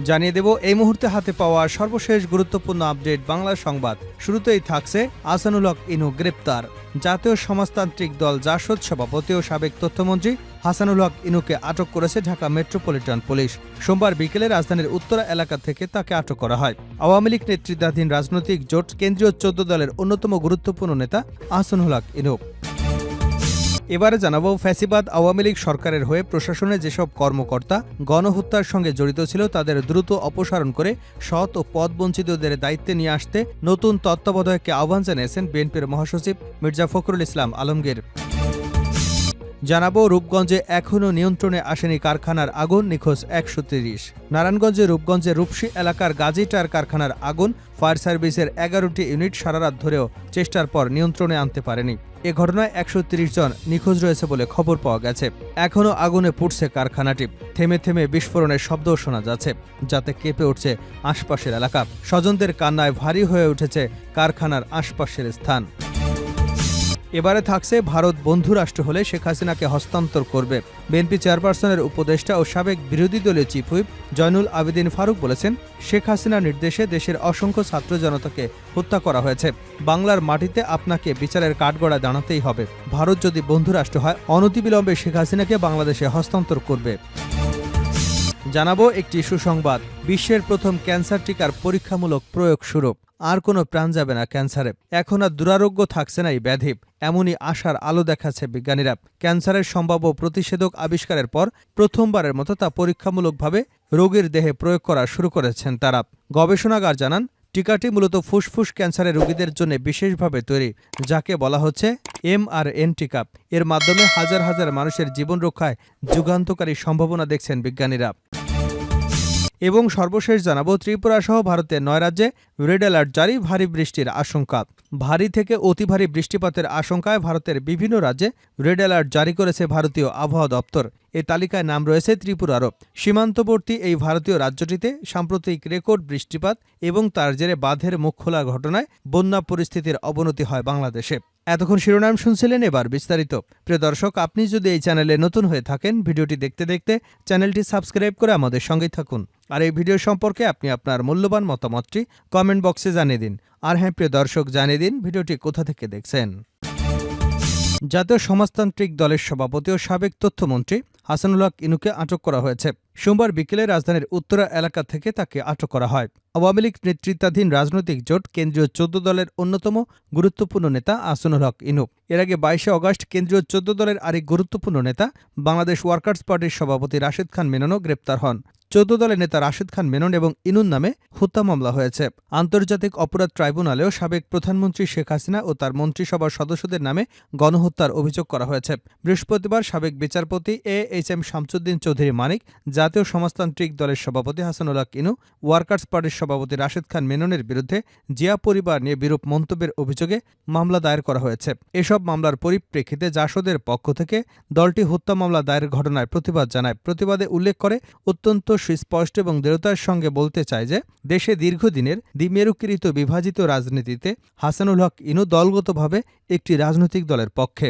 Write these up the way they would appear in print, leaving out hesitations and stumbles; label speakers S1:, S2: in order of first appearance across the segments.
S1: জানিয়ে দেব এই মুহূর্তে হাতে পাওয়া সর্বশেষ গুরুত্বপূর্ণ আপডেট বাংলা সংবাদ। শুরুতেই থাকছে আহসানুল হক ইনু গ্রেপ্তার। জাতীয় সমাজতান্ত্রিক দল জাসদ সভাপতি ও সাবেক তথ্যমন্ত্রী আহসানুল হক ইনুকে আটক করেছে ঢাকা মেট্রোপলিটন পুলিশ। সোমবার বিকেলে রাজধানীর উত্তরা এলাকা থেকে তাকে আটক করা হয়। আওয়ামী লীগ নেতৃত্বাধীন রাজনৈতিক জোট কেন্দ্রীয় ১৪ দলের অন্যতম গুরুত্বপূর্ণ নেতা আহসানুল হক ইনু। এবারে জানাবো, ফ্যাসিবাদ আওয়ামী লীগ সরকারের হয়ে প্রশাসনে যেসব কর্মকর্তা গণহত্যার সঙ্গে জড়িত ছিল তাদের দ্রুত অপসারণ করে সৎ ও পদবঞ্চিতদের দায়িত্বে নিয়ে আসতে নতুন তত্ত্বাবধায়ককে আহ্বান জানিয়েছেন বিএনপির মহাসচিব মির্জা ফখরুল ইসলাম আলমগীর। জানাবো, রূপগঞ্জে এখনও নিয়ন্ত্রণে আসেনি কারখানার আগুন, নিখোঁজ ১৩০। নারায়ণগঞ্জে রূপগঞ্জের রূপসী এলাকার গাজী টায়ার কারখানার আগুন ফায়ার সার্ভিসের ১১টি ইউনিট সারারাত ধরেও চেষ্টার পর নিয়ন্ত্রণে আনতে পারেনি। এ ঘটনায় ১৩০ জন নিখোঁজ রয়েছে বলে খবর পাওয়া গেছে। এখনও আগুনে পুড়ছে কারখানাটি। থেমে থেমে বিস্ফোরণের শব্দও শোনা যাচ্ছে, যাতে কেঁপে উঠছে আশপাশের এলাকা। স্বজনদের কান্নায় ভারী হয়ে উঠেছে কারখানার আশপাশের স্থান। এবারে থাকছে, ভারত বন্ধুরাষ্ট্র হলে শেখ হাসিনাকে হস্তান্তর করবে। বিএনপি চেয়ারপারসনের উপদেষ্টা ও সাবেক বিরোধী দলীয় চিফ হুইপ জয়নুল আবেদিন ফারুক বলেছেন, শেখ হাসিনার নির্দেশে দেশের অসংখ্য ছাত্র জনতাকে হত্যা করা হয়েছে। বাংলার মাটিতে আপনাকে বিচারের কাঠগড়ায় দাঁড়াতেই হবে। ভারত যদি বন্ধুরাষ্ট্র হয় অনতিবিলম্বে শেখ হাসিনাকে বাংলাদেশে হস্তান্তর করবে। জানাবো একটি সুসংবাদ, বিশ্বের প্রথম ক্যান্সার টিকার পরীক্ষামূলক প্রয়োগ শুরু। আর কোনো প্রাণ যাবে না ক্যান্সারে। এখন আর দুরারোগ্য থাকছে না এই ব্যাধি, এমনই আশার আলো দেখাচ্ছে বিজ্ঞানীরা। ক্যান্সারের সম্ভাব্য প্রতিষেধক আবিষ্কারের পর প্রথমবারের মতো তা পরীক্ষামূলকভাবে রোগীর দেহে প্রয়োগ করা শুরু করেছেন তারা। গবেষণাগার জানান, টিকাটি মূলত ফুসফুস ক্যান্সারের রোগীদের জন্য বিশেষভাবে তৈরি, যাকে বলা হচ্ছে mRNA টিকা। এর মাধ্যমে হাজার হাজার মানুষের জীবন রক্ষায় যুগান্তকারী সম্ভাবনা দেখছেন বিজ্ঞানীরা। এবং সর্বশেষ জানাবো, ত্রিপুরা সহ ভারতের ৯ রাজ্যে রেড অ্যালার্ট জারি, ভারী বৃষ্টির আশঙ্কা। ভারী থেকে অতি ভারী বৃষ্টিপাতের আশঙ্কায় ভারতের বিভিন্ন রাজ্যে রেড অ্যালার্ট জারি করেছে ভারতীয় আবহাওয়া দপ্তর। এই তালিকায় নাম রয়েছে ত্রিপুরারও। সীমান্তবর্তী এই ভারতীয় রাজ্যটিতে সাম্প্রতিক রেকর্ড বৃষ্টিপাত এবং তার জেরে বাঁধের মুখ খোলার ঘটনায় বন্যা পরিস্থিতির অবনতি হয় বাংলাদেশে। এতক্ষণ শিরোনাম শুনছিলেন, এবার বিস্তারিত। প্রিয় দর্শক, আপনি যদি এই চ্যানেলে নতুন হয়ে থাকেন, ভিডিওটি দেখতে দেখতে চ্যানেলটি সাবস্ক্রাইব করে আমাদের সঙ্গেই থাকুন। আর এই ভিডিও সম্পর্কে আপনি আপনার মূল্যবান মতামতটি কমেন্ট বক্সে জানিয়ে দিন। আর হ্যাঁ প্রিয় দর্শক, জানিয়ে দিন ভিডিওটি কোথা থেকে দেখছেন। জাতীয় সমাজতান্ত্রিক দলের সভাপতি ও সাবেক তথ্যমন্ত্রী আহসানুল হক ইনুকে আটক করা হয়েছে। সোমবার বিকেলে রাজধানীর উত্তরা এলাকা থেকে তাকে আটক করা হয়। আওয়ামী লীগ নেতৃত্বাধীন রাজনৈতিক জোট কেন্দ্রীয় ১৪ দলের অন্যতম গুরুত্বপূর্ণ নেতা আহসানুল হক ইনু। এর আগে ২২শে অগাস্ট কেন্দ্রীয় ১৪ দলের আরেক গুরুত্বপূর্ণ নেতা বাংলাদেশ ওয়ার্কার্স পার্টির সভাপতি রাশেদ খান মেননও গ্রেপ্তার হন। ১৪ দলের নেতা রাশেদ খান মেনন এবং ইনুর নামে হত্যা মামলা হয়েছে। আন্তর্জাতিক অপরাধ ট্রাইব্যুনালেও সাবেক প্রধানমন্ত্রী শেখ হাসিনা ও তার মন্ত্রিসভার সদস্যদের নামে গণহত্যার অভিযোগ করা হয়েছে। বৃহস্পতিবার সাবেক বিচারপতি AHM শামসুদ্দিন চৌধুরী মানিক, জাতীয় সমাজতান্ত্রিক দলের সভাপতি আহসানুল হক ইনু, ওয়ার্কার্স পার্টির সভাপতি রাশেদ খান মেননের বিরুদ্ধে জিয়া পরিবার নিয়ে বিরূপ মন্তব্যের অভিযোগে মামলা দায়ের করা হয়েছে। এসব মামলার পরিপ্রেক্ষিতে জাসদের পক্ষ থেকে দলটি হত্যা মামলা দায়ের ঘটনায় প্রতিবাদ জানায়। প্রতিবাদে উল্লেখ করে, অত্যন্ত সুস্পষ্ট এবং দৃঢ়তার সঙ্গে বলতে চায় যে দেশে দীর্ঘদিনের দ্বিমেরুকৃত বিভাজিত রাজনীতিতে আহসানুল হক ইনু দলগতভাবে একটি রাজনৈতিক দলের পক্ষে।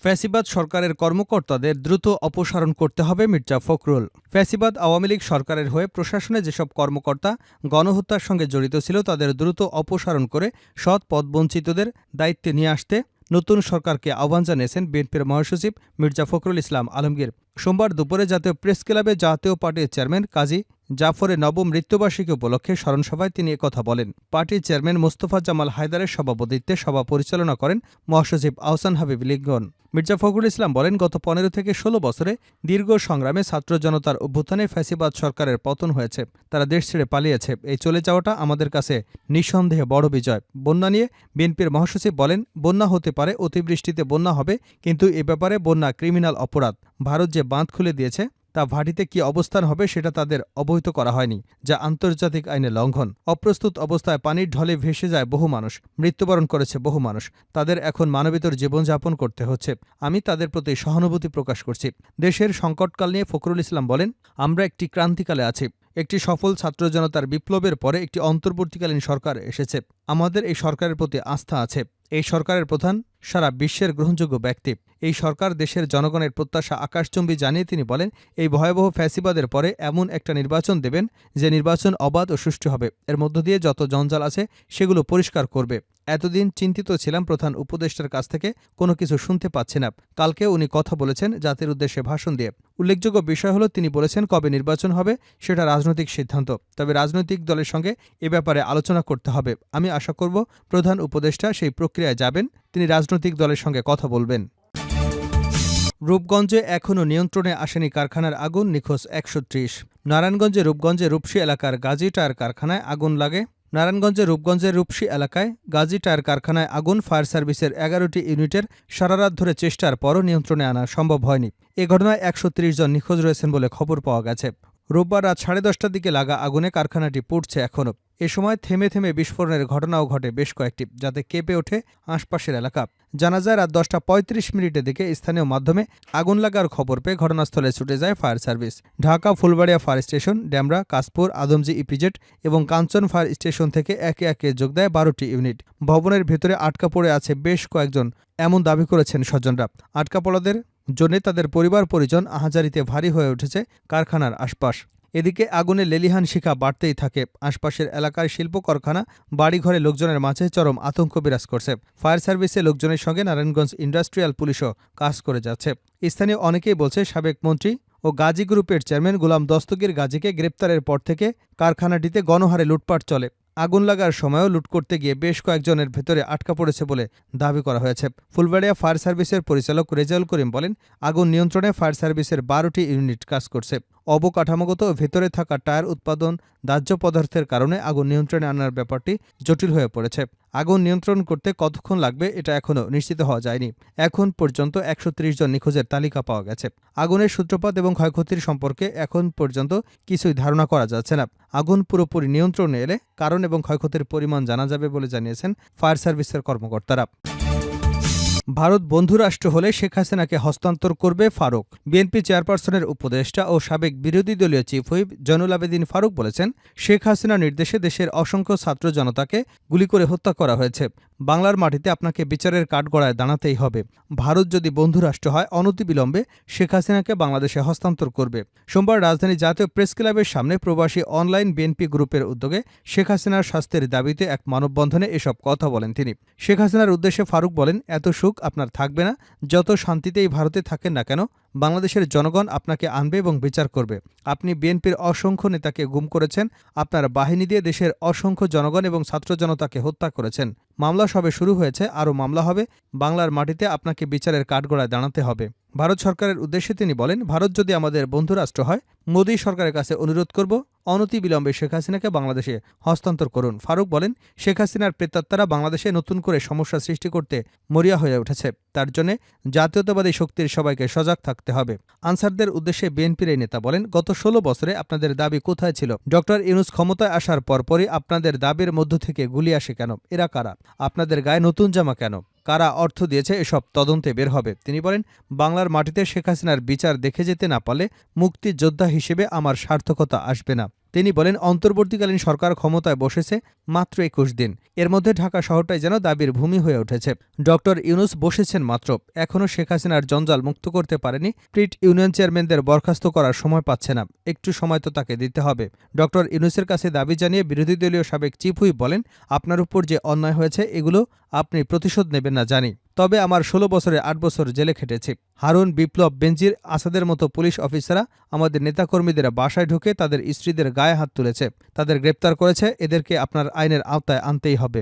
S1: ফ্যাসিবাদ সরকারের কর্মকর্তাদের দ্রুত অপসারণ করতে হবে মির্জা ফখরুল। ফ্যাসিবাদ আওয়ামী লীগ সরকারের হয়ে প্রশাসনে যেসব কর্মকর্তা গণহত্যার সঙ্গে জড়িত ছিল তাদের দ্রুত অপসারণ করে সৎ পদবঞ্চিতদের দায়িত্বে নিয়ে আসতে নতুন সরকারকে আহ্বান জানিয়েছেন বিএনপির মহাসচিব মির্জা ফখরুল ইসলাম আলমগীর। সোমবার দুপুরে জাতীয় প্রেস ক্লাবে জাতীয় পার্টির চেয়ারম্যান কাজী জাফরের নবম মৃত্যুবার্ষিকী উপলক্ষে স্মরণসভায় তিনি একথা বলেন। পার্টির চেয়ারম্যান মোস্তফা জামাল হায়দারের সভাপতিত্বে সভা পরিচালনা করেন মহাসচিব আহসান হাবিব লিঙ্গন। মির্জা ফখরুল ইসলাম বলেন, গত ১৫ থেকে ১৬ বছরে দীর্ঘ সংগ্রামে ছাত্র জনতার অভ্যুত্থানে ফ্যাসিবাদ সরকারের পতন হয়েছে। তারা দেশ ছেড়ে পালিয়েছে। এই চলে যাওয়াটা আমাদের কাছে নিঃসন্দেহে বড় বিজয়। বন্যা নিয়ে বিএনপির মহাসচিব বলেন, বন্যা হতে পারে, অতিবৃষ্টিতে বন্যা হবে, কিন্তু এ ব্যাপারে বন্যা ক্রিমিনাল অপরাধ। ভারত যে বাঁধ খুলে দিয়েছে তা ভাটিতে কি অবস্থান হবে সেটা তাদের অবহিত করা হয়নি, যা আন্তর্জাতিক আইনে লঙ্ঘন। অপ্রস্তুত অবস্থায় পানির ঢলে ভেসে যায় বহু মানুষ, মৃত্যুবরণ করেছে বহু মানুষ। তাদের এখন মানবেতর জীবনযাপন করতে হচ্ছে। আমি তাদের প্রতি সহানুভূতি প্রকাশ করছি। দেশের সংকটকাল নিয়ে ফখরুল ইসলাম বলেন, আমরা একটি ক্রান্তিকালে আছি। একটি সফল ছাত্র জনতার বিপ্লবের পরে একটি অন্তর্বর্তীকালীন সরকার এসেছে। আমাদের এই সরকারের প্রতি আস্থা আছে। এই সরকারের প্রধান সারা বিশ্বের গ্রহণযোগ্য ব্যক্তি। এই সরকার দেশের জনগণের প্রত্যাশা আকাশচুম্বী জানিয়ে তিনি বলেন, এই ভয়াবহ ফ্যাসিবাদের পরে এমন একটা নির্বাচন দেবেন যে নির্বাচন অবাধ ও সুষ্ঠু হবে। এর মধ্য দিয়ে যত জঞ্জাল আছে সেগুলো পরিষ্কার করবে। এতদিন চিন্তিত ছিলাম প্রধান উপদেষ্টার কাছ থেকে কোনো কিছু শুনতে পাচ্ছি না। কালকে উনি কথা বলেছেন জাতির উদ্দেশ্যে ভাষণ দিয়ে। উল্লেখযোগ্য বিষয় হলো তিনি বলেছেন কবে নির্বাচন হবে সেটা রাজনৈতিক সিদ্ধান্ত, তবে রাজনৈতিক দলের সঙ্গে এ ব্যাপারে আলোচনা করতে হবে। আমি আশা করব প্রধান উপদেষ্টা সেই প্রক্রিয়ায় যাবেন, তিনি রাজনৈতিক দলের সঙ্গে কথা বলবেন। রূপগঞ্জে এখনও নিয়ন্ত্রণে আসেনি কারখানার আগুন, নিখোঁজ ১৩০। নারায়ণগঞ্জে রূপগঞ্জে রূপসী এলাকার গাজী টায়ার কারখানায় আগুন লাগে। রূপগঞ্জের রূপসী এলাকায় গাজী টায়ার কারখানায় আগুন। ফায়ার সার্ভিসের ১১টি ইউনিটের সারারাত ধরে চেষ্টার পরও নিয়ন্ত্রণে আনা সম্ভব হয়নি। এ ঘটনায় ১৩০ জন নিখোঁজ রয়েছেন বলে খবর পাওয়া গেছে। রোববার রাত 10:30টার দিকে লাগা আগুনে কারখানাটি পুড়ছে এখনও। এ সময় থেমে থেমে বিস্ফোরণের ঘটনাও ঘটে বেশ কয়েকটি, যাতে কেঁপে ওঠে আশপাশের এলাকা। জানা যায় রাত 10:35 দিকে স্থানীয় মাধ্যমে আগুন লাগার খবর পেয়ে ঘটনাস্থলে ছুটে যায় fire service. Dhaka Phulbaria fire station, Demra, Kashpur, Adamjee EPZ এবং কাঞ্চন ফায়ার স্টেশন থেকে একে একে যোগ দেয় 12টি ইউনিট। ভবনের ভেতরে আটকা পড়ে আছে বেশ কয়েকজন, এমন দাবি করেছেন স্বজনরা। আটকা পড়াদের জন্য তাদের পরিবার পরিজন আহাজারিতে ভারী হয়ে উঠেছে কারখানার আশপাশ। এদিকে আগুনে লেলিহান শিখা বাড়তেই থাকে। আশপাশের এলাকার শিল্প কারখানা, বাড়িঘরে লোকজনের মাঝে চরম আতঙ্ক বিরাজ করছে। ফায়ার সার্ভিসে লোকজনের সঙ্গে নারায়ণগঞ্জ ইন্ডাস্ট্রিয়াল পুলিশও কাজ করে যাচ্ছে। স্থানীয় অনেকেই বলছে সাবেক মন্ত্রী ও গাজী গ্রুপের চেয়ারম্যান গোলাম দস্তগীর গাজীকে গ্রেপ্তারের পর থেকে কারখানাটিতে গণহারে লুটপাট চলে। আগুন লাগার সময়ও লুট করতে গিয়ে বেশ কয়েকজনের ভেতরে আটকা পড়েছে বলে দাবি করা হয়েছে। ফুলবাড়িয়া ফায়ার সার্ভিসের পরিচালক রেজাউল করিম বলেন, আগুন নিয়ন্ত্রণে ফায়ার সার্ভিসের 12টি ইউনিট কাজ করছে। অবকাঠামোগত ভেতরে থাকা টায়ার উৎপাদন দাহ্য পদার্থের কারণে আগুন নিয়ন্ত্রণে আনার ব্যাপারটি জটিল হয়ে পড়েছে। আগুন নিয়ন্ত্রণ করতে কতক্ষণ লাগবে এটা এখনও নিশ্চিত হওয়া যায়নি। এখন পর্যন্ত ১৩০ জন নিখোঁজের তালিকা পাওয়া গেছে। আগুনের সূত্রপাত এবং ক্ষয়ক্ষতির সম্পর্কে এখন পর্যন্ত কিছুই ধারণা করা যাচ্ছে না। আগুন পুরোপুরি নিয়ন্ত্রণে এলে কারণ এবং ক্ষয়ক্ষতির পরিমাণ জানা যাবে বলে জানিয়েছেন ফায়ার সার্ভিসের কর্মকর্তারা। ভারত বন্ধুরাষ্ট্র হলে শেখ হাসিনাকে হস্তান্তর করবে ফারুক। বিএনপি চেয়ারপারসনের উপদেষ্টা ও সাবেক বিরোধী দলীয় চিফ হুইপ জয়নুল আবেদিন ফারুক বলেছেন, শেখ হাসিনার নির্দেশে দেশের অসংখ্য ছাত্র জনতাকে গুলি করে হত্যা করা হয়েছে। বাংলার মাটিতে আপনাকে বিচারের কাঠগড়ায় দাঁড়াতেই হবে। ভারত যদি বন্ধুরাষ্ট্র হয় অনতিবিলম্বে শেখ হাসিনাকে বাংলাদেশে হস্তান্তর করবে। সোমবার রাজধানী জাতীয় প্রেস ক্লাবের সামনে প্রবাসী অনলাইন বিএনপি গ্রুপের উদ্যোগে শেখ হাসিনার শাস্তির দাবিতে এক মানববন্ধনে এসব কথা বলেন তিনি। শেখ হাসিনার উদ্দেশ্যে ফারুক বলেন, এত সুখ আপনার থাকবে না। যত শান্তিতেই ভারতে থাকেন না কেন, বাংলাদেশের জনগণ আপনাকে আনবে এবং বিচার করবে। আপনি বিএনপির অসংখ্য নেতাকে গুম করেছেন, আপনার বাহিনী দিয়ে দেশের অসংখ্য জনগণ এবং ছাত্র জনতাকে হত্যা করেছেন। মামলা সবে শুরু হয়েছে, আরও মামলা হবে। বাংলার মাটিতে আপনাকে বিচারের কাঠগড়ায় দাঁড়াতে হবে। ভারত সরকারের উদ্দেশ্যে তিনি বলেন, ভারত যদি আমাদের বন্ধুরাষ্ট্র হয়, মোদী সরকারের কাছে অনুরোধ করব অনতিবিলম্বে শেখ হাসিনাকে বাংলাদেশে হস্তান্তর করুন। ফারুক বলেন, শেখ হাসিনার প্রেতাত্মারা বাংলাদেশে নতুন করে সমস্যা সৃষ্টি করতে মরিয়া হয়ে উঠেছে। তার জন্য জাতীয়তাবাদী শক্তির সবাইকে সজাগ থাকতে হবে। আনসারদের উদ্দেশ্যে বিএনপির এই নেতা বলেন, গত 16 বছরে আপনাদের দাবি কোথায় ছিল? ডক্টর ইউনূস ক্ষমতায় আসার পরপরই আপনাদের দাবির মধ্য থেকে গুলি আসে কেন? এরা কারা? আপনাদের গায়ে নতুন জামা কেন? কারা অর্থ দিয়েছে এসব তদন্তে বের হবে। তিনি বলেন, বাংলার মাটিতে শেখ হাসিনার বিচার দেখে যেতে না পারলে মুক্তিযোদ্ধা হিসেবে আমার সার্থকতা আসবে না। তিনি বলেন, অন্তর্বর্তীকালীন সরকার ক্ষমতায় বসেছে মাত্র 21 দিন। এর মধ্যে ঢাকা শহরটাই যেন দাবির ভূমি হয়ে উঠেছে। ডক্টর ইউনূস বসেছেন মাত্র, এখনও শেখ হাসিনার জঞ্জাল মুক্ত করতে পারেনি। ট্রিট ইউনিয়ন চেয়ারম্যানদের বরখাস্ত করার সময় পাচ্ছে না, একটু সময় তো তাকে দিতে হবে। ডক্টর ইউনূসের কাছে দাবি জানিয়ে বিরোধী দলীয় সাবেক চিফ হুইপ বলেন, আপনার উপর যে অন্যায় হয়েছে এগুলো আপনি প্রতিশোধ নেবেন না জানি, তবে আমার 16 বছরে 8 বছর জেলে খেটেছি। হারুন, বিপ্লব, বেনজির আসাদের মতো পুলিশ অফিসাররা আমাদের নেতাকর্মীদের বাসায় ঢুকে তাদের স্ত্রীদের গায়ে হাত তুলেছে, তাদের গ্রেপ্তার করেছে। এদেরকে আপনার আইনের আওতায় আনতেই হবে।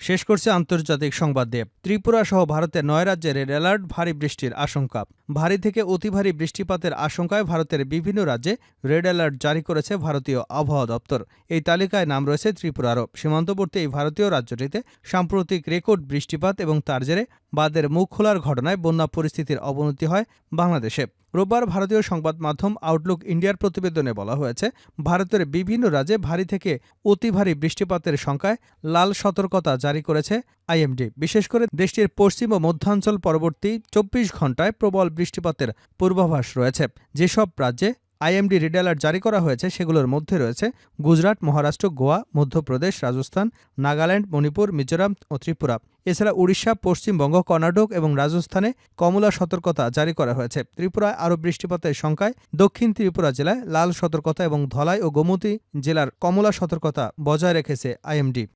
S1: শেষ করছে আন্তর্জাতিক সংবাদ দিয়ে। ত্রিপুরা সহ ভারতের 9 রাজ্যে রেড অ্যালার্ট, ভারী বৃষ্টির আশঙ্কা। ভারী থেকে অতি ভারী বৃষ্টিপাতের আশঙ্কায় ভারতের বিভিন্ন রাজ্যে রেড অ্যালার্ট জারি করেছে ভারতীয় আবহাওয়া দপ্তর। এই তালিকায় নাম রয়েছে ত্রিপুরারও। সীমান্তবর্তী এই ভারতীয় রাজ্যটিতে সাম্প্রতিক রেকর্ড বৃষ্টিপাত এবং তার জেরে বাঁধের মুখ খোলার ঘটনায় বন্যা পরিস্থিতির অবনতি হয় বাংলাদেশে। রোববার ভারতীয় সংবাদ মাধ্যম আউটলুক ইন্ডিয়ার প্রতিবেদনে বলা হয়েছে, ভারতের বিভিন্ন রাজ্যে ভারী থেকে অতি ভারী বৃষ্টিপাতের সংখ্যায় লাল সতর্কতা জারি করেছে আইএমডি। বিশেষ করে দেশটির পশ্চিম ও মধ্যাঞ্চল পরবর্তী 24 ঘণ্টায় প্রবল বৃষ্টিপাতের পূর্বাভাস রয়েছে। যেসব রাজ্যে আইএমডি রেড অ্যালার্ট জারি করা হয়েছে সেগুলোর মধ্যে রয়েছে গুজরাট, মহারাষ্ট্র, গোয়া, মধ্যপ্রদেশ, রাজস্থান, নাগাল্যান্ড, মণিপুর, মিজোরাম ও ত্রিপুরা। এছাড়া উড়িষ্যা, পশ্চিমবঙ্গ, কর্ণাটক এবং রাজস্থানে কমলা সতর্কতা জারি করা হয়েছে। ত্রিপুরায় আরও বৃষ্টিপাতের শঙ্কায় দক্ষিণ ত্রিপুরা জেলায় লাল সতর্কতা এবং ধলাই ও গোমতী জেলার কমলা সতর্কতা বজায় রেখেছে আইএমডি।